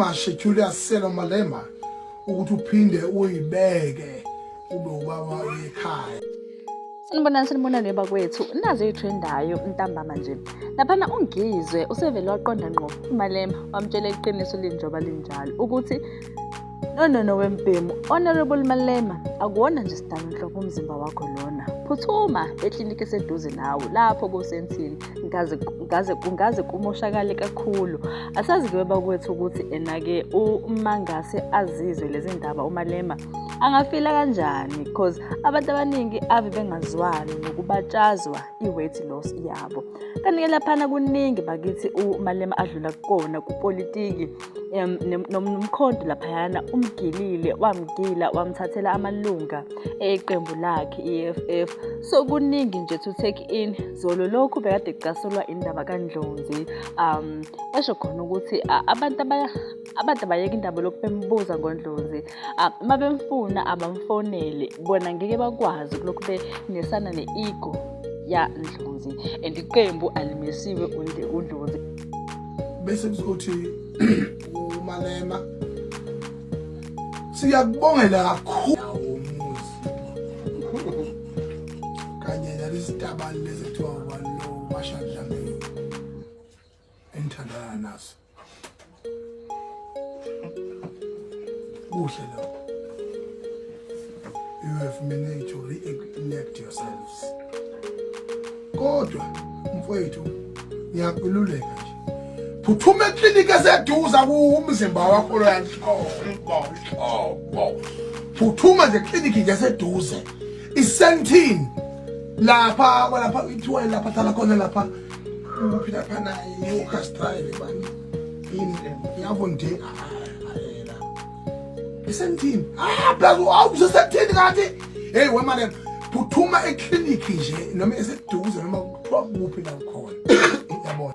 uma schedule Selo Malema ukuthi uphinde uyibeke ube ubaba ekhaya. Sanibonani bakwethu, nazi ithrendayo ntambama nje. Laphana ungizwe usevele waqonda ngqo uMalema wamtshela iqiniso linjoba linjalo ukuthi no wempemu Honorable Malema akuwona nje sidalo inhloko umzimba wakho lona. Phuthuma ekliniki eseduze nawe lapho kusentini kungaze kumoshakale kakhulu. Asazi ke bakwethu ukuthi enake umangase azizwe lezi ndaba uMalema angafila kanjani because abantu abaningi ave bengazwani nokubatshazwa iweight loss yabo. Kanti ke laphana kuningi bakithi uMalema adlula kukona kupolitiki nomkhonto laphayana umgilile wamgila wamthathela amalunga eqembu lakhe EFF. So kuningi nje to take in zolo lokhu bekade kucasulwa indaba kaNdlozi esho khona ukuthi abantu abayeka indaba lokhu bembuza ngoNdlozi mabemfuna abamfonele bona ngeke bakwazi lokhu benesana neego ya Ndlozi and iqembu alimesiwe uNdlozi Bese kuzothi uMalema siyakubongela kakhulu umuzi kanye nalezidaba lezi kuthiwa ubalo bashadlangeni enthandana naso kuhle lo you have managed to re-elect yourselves kodwa mfowethu ngiyakululeka nje phuthuma ekliniki eseduze umzimba wakho phuthuma nje ekliniki nje eseduze isentini lapha ithiwa lapha thala khona lapha uphi lapha naye uCastrive bani yabonde isentini plaza awusesentini kanti hey weMalema phuthuma ekliniki nje noma eseduze noma kuthiwa kuphi la khona yabona